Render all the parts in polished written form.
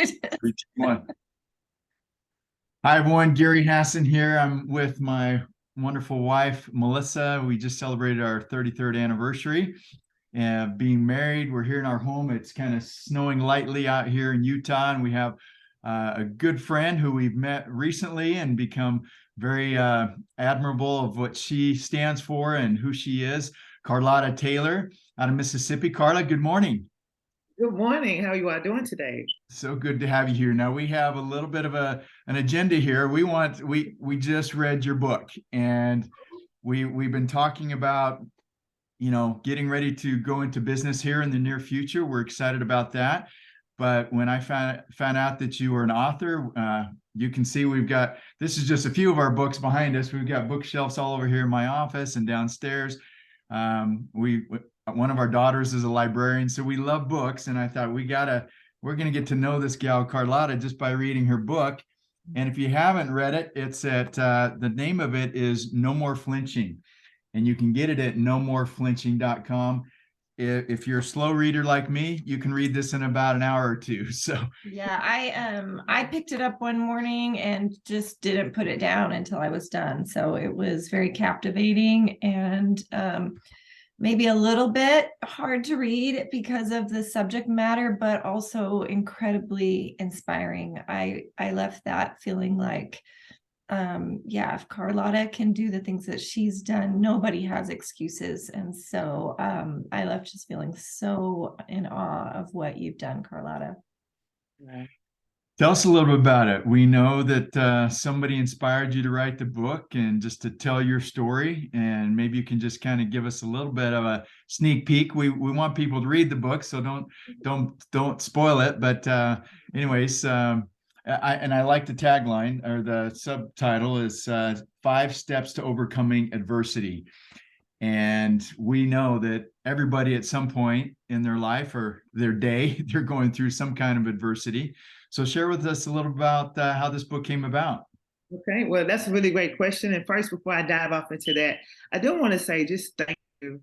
Three, two, one. Hi, everyone. Gary Hasson here. I'm with my wonderful wife, Melissa. We just celebrated our 33rd anniversary and being married. We're here in our home. It's kind of snowing lightly out here in Utah, and we have a good friend who we've met recently and become very admirable of what she stands for and who she is. Carlotta Taylor out of Mississippi. Carla, good morning. Good morning. How you all doing today? So good to have you here. Now we have a little bit of an agenda here. We just read your book, and we've been talking about, getting ready to go into business here in the near future. We're excited about that. But when I found out that you were an author, you can see this is just a few of our books behind us. We've got bookshelves all over here in my office and downstairs. One of our daughters is a librarian, so we love books, and I thought we're gonna get to know this gal Carlotta just by reading her book. And if you haven't read it, it's the name of it is No More Flinching, and you can get it at nomoreflinching.com. If you're a slow reader like me, you can read this in about an hour or two. So yeah, I picked it up one morning and just didn't put it down until I was done. So it was very captivating and maybe a little bit hard to read because of the subject matter, but also incredibly inspiring. I left that feeling like, if Carlotta can do the things that she's done, nobody has excuses. And so I left just feeling so in awe of what you've done, Carlotta. Right. tell us a little bit about it. We know that somebody inspired you to write the book and just to tell your story, and maybe you can just kind of give us a little bit of a sneak peek. We want people to read the book, so don't spoil it. But anyways, I like the tagline, or the subtitle is 5 Steps to Overcoming Adversity. And we know that everybody at some point in their life or their day, they're going through some kind of adversity. So share with us a little about how this book came about. Okay, well, that's a really great question. And first, before I dive off into that, I do want to say just thank you,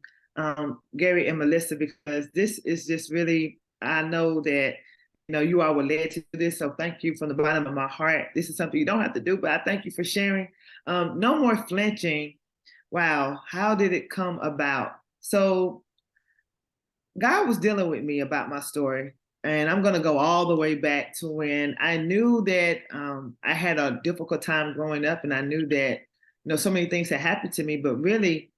Gary and Melissa, because this is just really, I know that, you all were led to do this. So thank you from the bottom of my heart. This is something you don't have to do, but I thank you for sharing. No More Flinching. Wow, how did it come about? So God was dealing with me about my story. And I'm going to go all the way back to when I knew that I had a difficult time growing up, and I knew that, so many things had happened to me, but really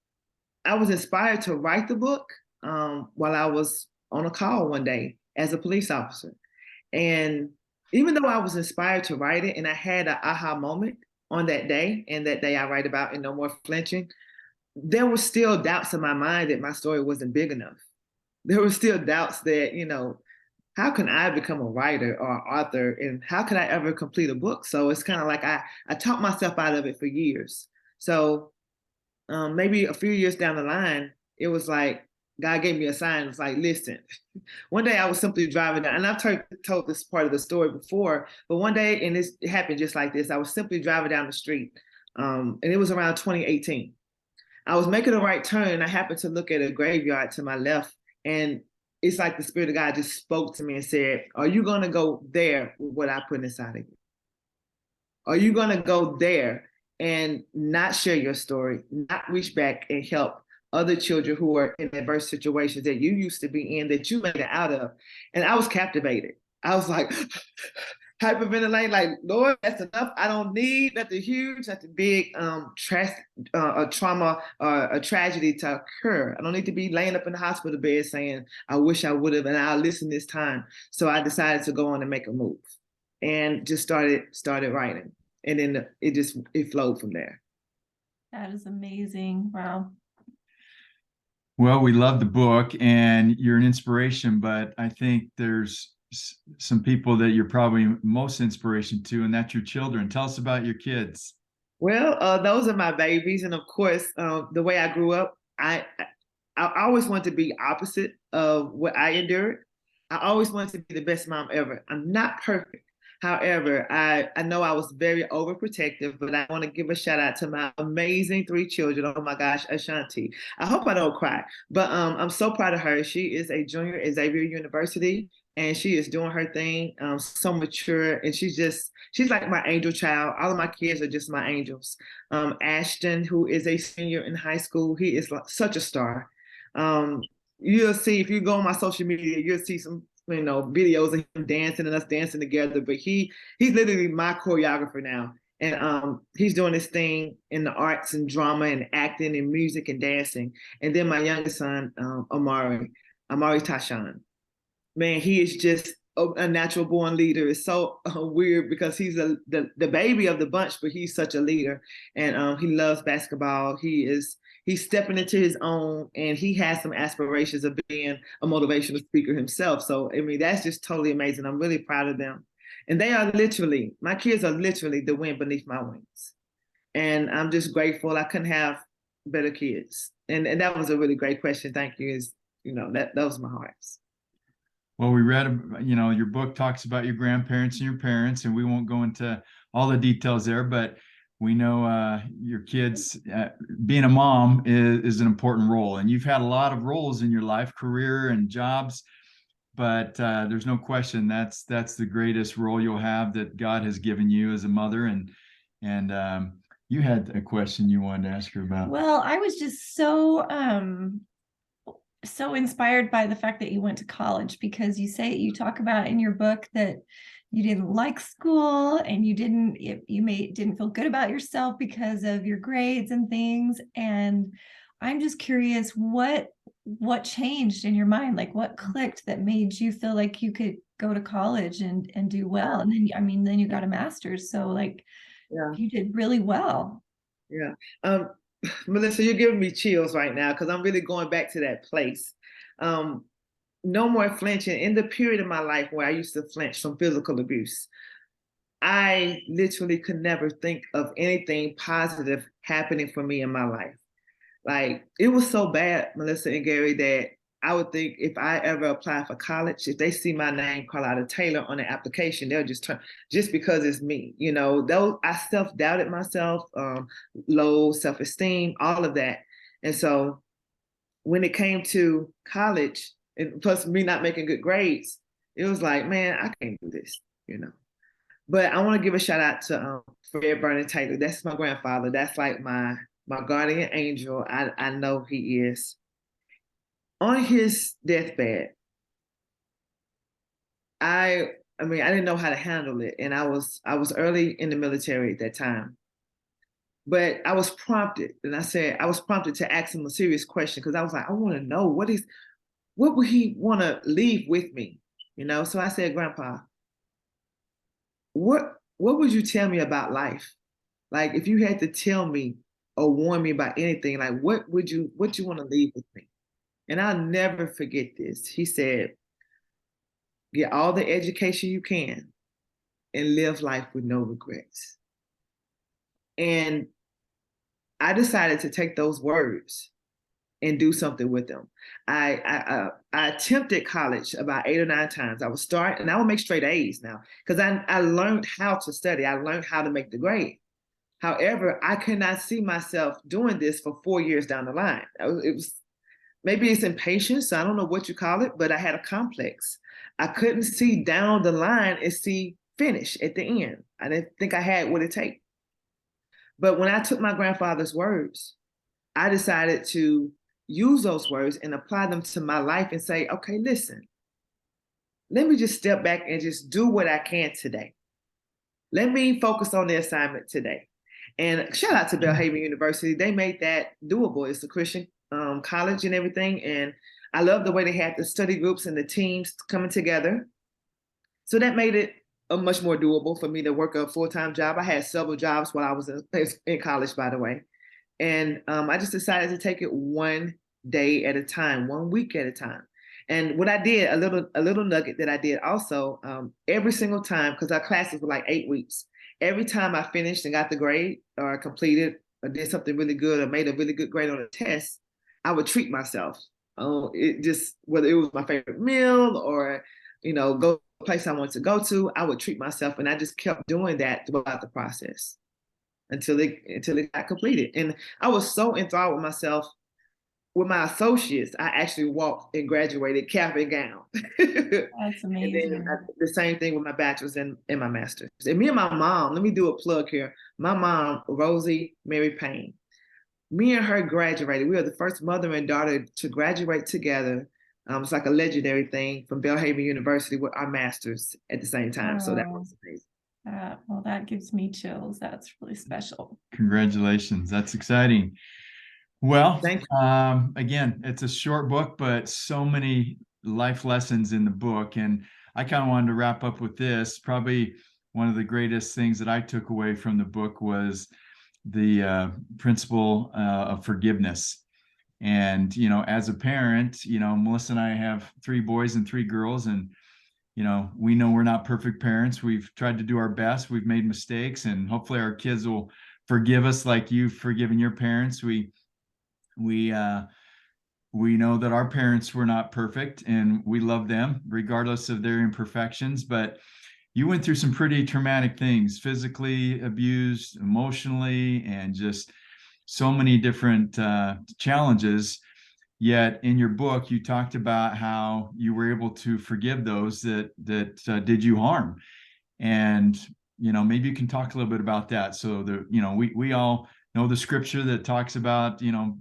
I was inspired to write the book while I was on a call one day as a police officer. And even though I was inspired to write it, and I had an aha moment on that day, and that day I write about in No More Flinching, there were still doubts in my mind that my story wasn't big enough. There were still doubts that, how can I become a writer or author, and how can I ever complete a book? So it's kind of like I talked myself out of it for years. So maybe a few years down the line, it was like God gave me a sign. It's like, listen, one day I was simply driving down, and I've told this part of the story before, but one day, and it happened just like this, I was simply driving down the street, and it was around 2018. I was making a right turn, and I happened to look at a graveyard to my left, and it's like the Spirit of God just spoke to me and said, are you going to go there with what I put inside of you? Are you going to go there and not share your story, not reach back and help other children who are in adverse situations that you used to be in, that you made it out of? And I was captivated. I was like, hyperventilating, like, Lord, that's enough. I don't need nothing huge, nothing big, a trauma or a tragedy to occur. I don't need to be laying up in the hospital bed saying, I wish I would have, and I'll listen this time. So I decided to go on and make a move, and just started writing. And then it flowed from there. That is amazing. Wow. Well, we love the book, and you're an inspiration, but I think there's some people that you're probably most inspiration to, and that's your children. Tell us about your kids. Well, those are my babies, and of course, the way I grew up, I always wanted to be opposite of what I endured. I always wanted to be the best mom ever. I'm not perfect. However, I know I was very overprotective, but I want to give a shout out to my amazing 3 children. Oh my gosh, Ashanti. I hope I don't cry, but I'm so proud of her. She is a junior at Xavier University, and she is doing her thing, so mature, and she's like my angel child. All of my kids are just my angels. Ashton, who is a senior in high school, he is like such a star. Um, you'll see if you go on my social media, you'll see some videos of him dancing and us dancing together. But he's literally my choreographer now, and he's doing this thing in the arts and drama and acting and music and dancing. And then my youngest son, Amari Tashan, man, he is just a natural born leader. It's so weird because he's the baby of the bunch, but he's such a leader, and he loves basketball. He's stepping into his own, and he has some aspirations of being a motivational speaker himself. So I mean, that's just totally amazing. I'm really proud of them, and my kids are literally the wind beneath my wings, and I'm just grateful. I couldn't have better kids, and that was a really great question. Thank you. That was my heart. Well, we read, your book talks about your grandparents and your parents, and we won't go into all the details there, but we know your kids, being a mom is an important role. And you've had a lot of roles in your life, career and jobs, but there's no question that's the greatest role you'll have that God has given you as a mother. And you had a question you wanted to ask her about. Well, I was just so inspired by the fact that you went to college, because you talk about in your book that you didn't like school and you didn't feel good about yourself because of your grades and things. And I'm just curious what changed in your mind, like what clicked that made you feel like you could go to college and do well. And then you got a master's, so like, yeah, you did really well. Yeah. Melissa, you're giving me chills right now because I'm really going back to that place. No More Flinching. In the period of my life where I used to flinch from physical abuse, I literally could never think of anything positive happening for me in my life. Like, it was so bad, Melissa and Gary, that I would think if I ever apply for college, if they see my name, Carlotta Taylor, on the application, they'll just turn, just because it's me. I self-doubted myself, low self-esteem, all of that. And so when it came to college, and plus me not making good grades, it was like, man, I can't do this. But I want to give a shout out to Fred Vernon Taylor. That's my grandfather. That's like my guardian angel. I know he is. On his deathbed, I didn't know how to handle it, and I was early in the military at that time. But I was prompted, and I was prompted to ask him a serious question, because I was like, I want to know what would he want to leave with me, So I said, Grandpa, what would you tell me about life? Like, if you had to tell me or warn me about anything, like what you want to leave with me? And I'll never forget this. He said, get all the education you can and live life with no regrets. And I decided to take those words and do something with them. I attempted college about 8 or 9 times. I would start, and I would make straight A's now, because I learned how to study. I learned how to make the grade. However, I could not see myself doing this for 4 years down the line. It was, maybe it's impatience, I don't know what you call it, but I had a complex. I couldn't see down the line and see finish at the end. I didn't think I had what it takes. But when I took my grandfather's words, I decided to use those words and apply them to my life and say, okay, listen, let me just step back and just do what I can today. Let me focus on the assignment today. And shout out to Belhaven University. They made that doable. It's a Christian college and everything. And I love the way they had the study groups and the teams coming together. So that made it much more doable for me to work a full-time job. I had several jobs while I was in college, by the way. And I just decided to take it one day at a time, 1 week at a time. And what I did, a little nugget that I did also, every single time, because our classes were like 8 weeks, every time I finished and got the grade or completed or did something really good or made a really good grade on a test, I would treat myself. It just, whether it was my favorite meal or, go to a place I wanted to go to, I would treat myself. And I just kept doing that throughout the process until it got completed. And I was so enthralled with myself with my associates, I actually walked and graduated cap and gown. That's And amazing. then the same thing with my bachelor's and my master's. And me and my mom, let me do a plug here. My mom, Rosie Mary Payne, me and her graduated. We were the first mother and daughter to graduate together. It's like a legendary thing from Belhaven University with our masters at the same time. So that Oh, was amazing. well, that gives me chills. That's really special. Congratulations. That's exciting. Well, Thank you. again, it's a short book, but so many life lessons in the book. And I kind of wanted to wrap up with this. Probably one of the greatest things that I took away from the book was the principle of forgiveness. And, you know, as a parent, you know, Melissa and I have 3 boys and 3 girls, and, you know we're not perfect parents. We've tried to do our best. We've made mistakes, and hopefully our kids will forgive us like you've forgiven your parents. We know that our parents were not perfect, and we love them regardless of their imperfections. But you went through some pretty traumatic things, physically abused, emotionally, and just so many different challenges. Yet in your book, you talked about how you were able to forgive those that did you harm. And, you know, maybe you can talk a little bit about that. So we all know the scripture that talks about, you know,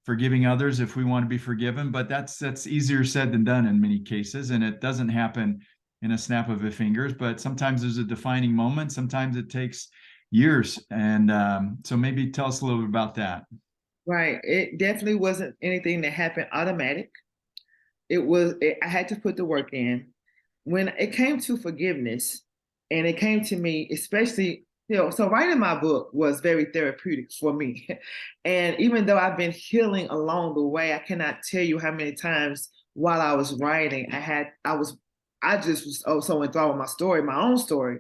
forgiving others if we want to be forgiven, but that's easier said than done in many cases. And it doesn't happen in a snap of the fingers, but sometimes there's a defining moment. Sometimes it takes years. And so maybe tell us a little bit about that. Right. It definitely wasn't anything that happened automatic. I had to put the work in. When it came to forgiveness, and it came to me, especially, so writing my book was very therapeutic for me. And even though I've been healing along the way, I cannot tell you how many times while I was writing, I just was so enthralled with my story, my own story,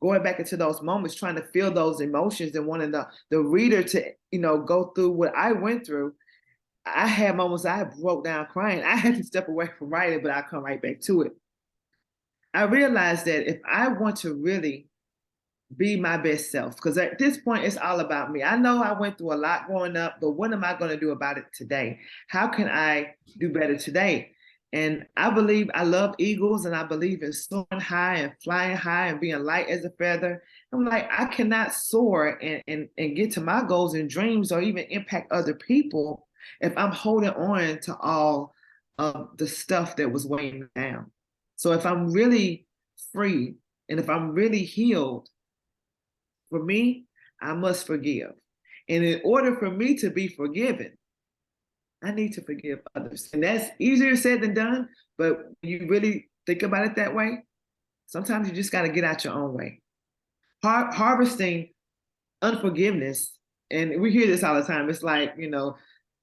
going back into those moments, trying to feel those emotions and wanting the reader to, go through what I went through. I had moments I broke down crying. I had to step away from writing, but I come right back to it. I realized that if I want to really be my best self, because at this point it's all about me. I know I went through a lot growing up, but what am I going to do about it today? How can I do better today? And I believe I love eagles, and I believe in soaring high and flying high and being light as a feather. I'm like, I cannot soar and get to my goals and dreams or even impact other people if I'm holding on to all of the stuff that was weighing me down. So if I'm really free and if I'm really healed, for me, I must forgive. And in order for me to be forgiven, I need to forgive others. And that's easier said than done. But when you really think about it that way, sometimes you just got to get out your own way. Harvesting unforgiveness, and we hear this all the time. It's like,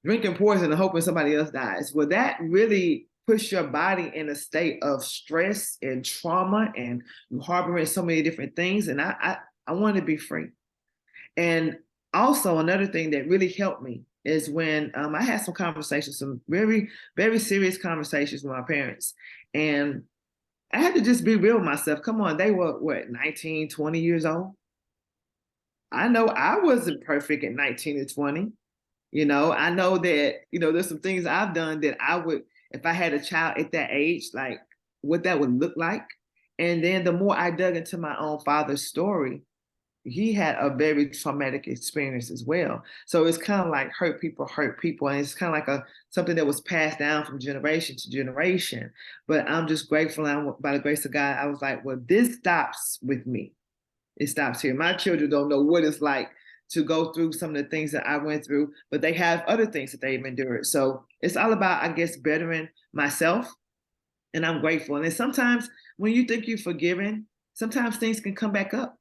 drinking poison and hoping somebody else dies. Well, that really puts your body in a state of stress and trauma, and you harboring so many different things. And I want to be free. And also another thing that really helped me is when I had some conversations, some very, very serious conversations with my parents. And I had to just be real with myself. Come on, they were, 19, 20 years old? I know I wasn't perfect at 19 and 20. I know that, there's some things I've done that I would, if I had a child at that age, like what that would look like. And then the more I dug into my own father's story, he had a very traumatic experience as well. So it's kind of like hurt people. And it's kind of like something that was passed down from generation to generation. But I'm just grateful, and by the grace of God, I was like, well, this stops with me. It stops here. My children don't know what it's like to go through some of the things that I went through, but they have other things that they've endured. So it's all about, I guess, bettering myself. And I'm grateful. And then sometimes when you think you're forgiven, sometimes things can come back up.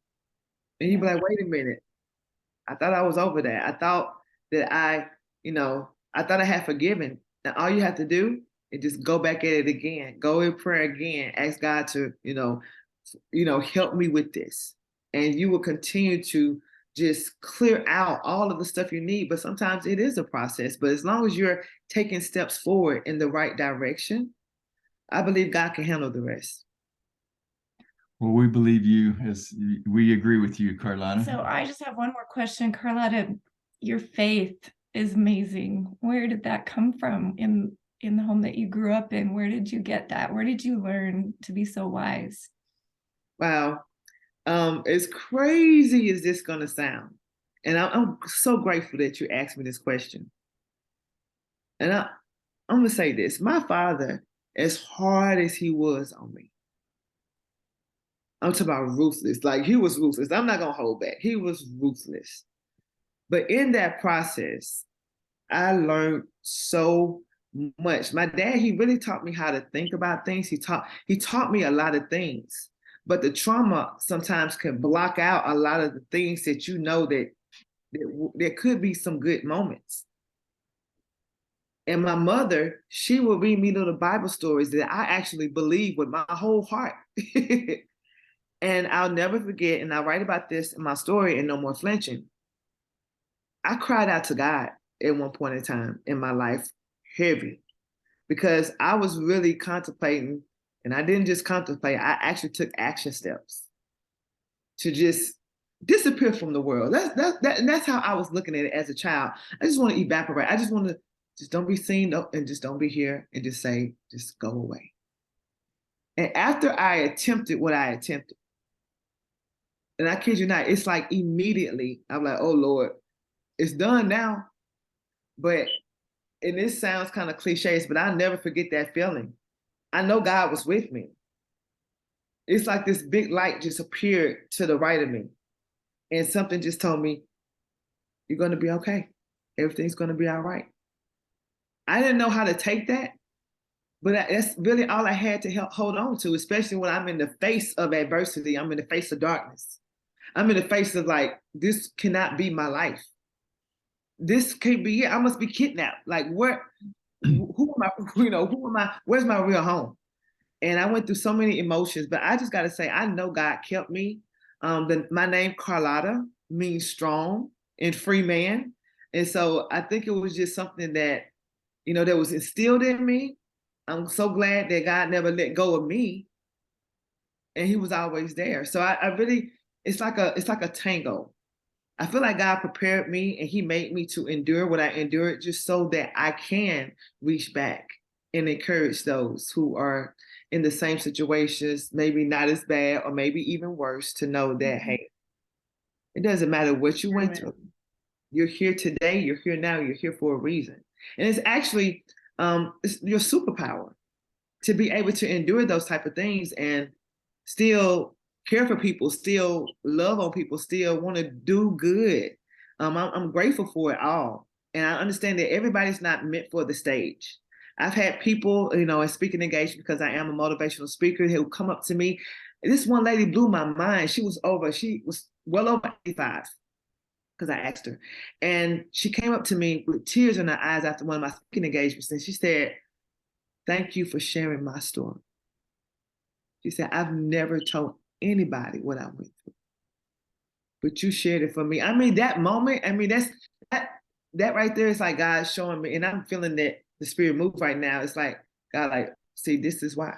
And you'd be like, wait a minute. I thought I was over that. I thought that I thought I had forgiven. And all you have to do is just go back at it again. Go in prayer again. Ask God to, help me with this. And you will continue to just clear out all of the stuff you need. But sometimes it is a process. But as long as you're taking steps forward in the right direction, I believe God can handle the rest. Well, we believe you, as we agree with you, Carlotta. So I just have one more question, Carlotta. Your faith, is amazing. Where did that come from in the home that you grew up in? Where did you get that? Where did you learn to be so wise? Wow. As crazy as this gonna sound, and I'm so grateful that you asked me this question. And I'm gonna say this: my father, as hard as he was on me, I'm talking about ruthless. Like he was ruthless. I'm not gonna hold back. He was ruthless. But in that process, I learned so much. My dad, he really taught me how to think about things. He taught me a lot of things. But the trauma sometimes can block out a lot of the things that you know that there could be some good moments. And my mother, she would read me little Bible stories that I actually believe with my whole heart. And I'll never forget, and I write about this in my story in No More Flinching. I cried out to God at one point in time in my life, heavy, because I was really contemplating, and I didn't just contemplate, I actually took action steps to just disappear from the world. That's how I was looking at it as a child. I just want to evaporate. I just want to just don't be seen and just don't be here and just say, just go away. And after I attempted what I attempted, and I kid you not, it's like immediately I'm like, oh Lord, it's done now. But, and this sounds kind of cliches, but I'll never forget that feeling. I know God was with me. It's like this big light just appeared to the right of me. And something just told me, you're going to be okay. Everything's going to be all right. I didn't know how to take that, but that's really all I had to hold on to, especially when I'm in the face of adversity. I'm in the face of darkness. I'm in the face of like, this cannot be my life. This can't be it. I must be kidnapped. Like, who am I? Who am I? Where's my real home? And I went through so many emotions, but I just got to say, I know God kept me. My name, Carlotta, means strong and free man. And so I think it was just something that, that was instilled in me. I'm so glad that God never let go of me, and he was always there. So I really, it's like a tango. I feel like God prepared me and he made me to endure what I endured just so that I can reach back and encourage those who are in the same situations, maybe not as bad or maybe even worse, to know that, hey, it doesn't matter what you went through. You're here today, you're here now, you're here for a reason. And it's actually it's your superpower to be able to endure those type of things and still care for people, still love on people, still want to do good. I'm grateful for it all. And I understand that everybody's not meant for the stage. I've had people, in speaking engagement, because I am a motivational speaker, who come up to me. This one lady blew my mind. She was well over 85, because I asked her. And she came up to me with tears in her eyes after one of my speaking engagements. And she said, thank you for sharing my story. She said, I've never told anybody what I went through, but you shared it for me. I mean, that moment, that right there is like God showing me, and I'm feeling that the spirit move right now. It's like, God, like, see, this is why.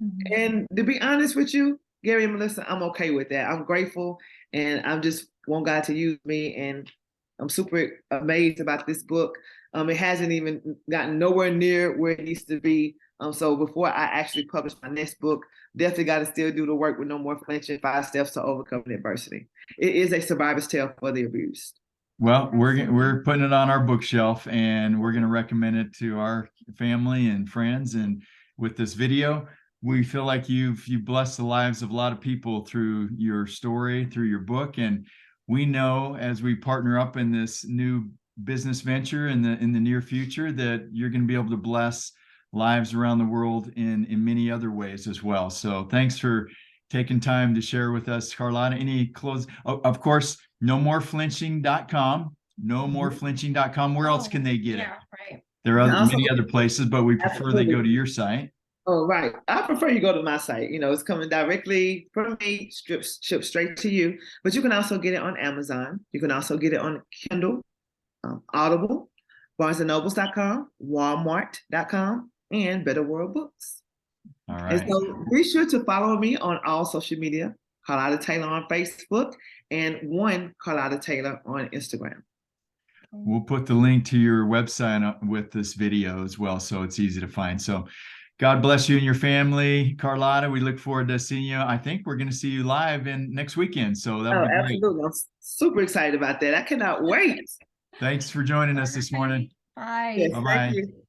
Mm-hmm. And to be honest with you, Gary and Melissa, I'm okay with that. I'm grateful, and I'm just want God to use me, and I'm super amazed about this book. It hasn't even gotten nowhere near where it needs to be. So before I actually publish my next book, definitely got to still do the work with No More Flinching, 5 Steps to Overcoming Adversity. It is a survivor's tale for the abused. Well, we're putting it on our bookshelf, and we're going to recommend it to our family and friends. And with this video, we feel like you've blessed the lives of a lot of people through your story, through your book. And we know as we partner up in this new business venture in the near future that you're going to be able to bless lives around the world in many other ways as well. So thanks for taking time to share with us, Carlotta. Any close? Oh, of course, nomoreflinching.com, nomoreflinching.com. Where else can they get it? Right. There are many other places, but we prefer they go to your site. Oh, right. I prefer you go to my site. It's coming directly from me, shipped straight to you. But you can also get it on Amazon. You can also get it on Kindle, Audible, BarnesandNobles.com, Walmart.com, and Better World Books. All right. And so be sure to follow me on all social media, Carlotta Taylor on Facebook, and one Carlotta Taylor on Instagram. we'll put the link to your website with this video as well, so it's easy to find. So God bless you and your family. Carlotta, we look forward to seeing you. I think we're going to see you live in next weekend. So that'll Oh, be great. absolutely. I'm super excited about that. I cannot wait. Thanks for joining us this morning. Bye. Yes, Bye-bye. thank you.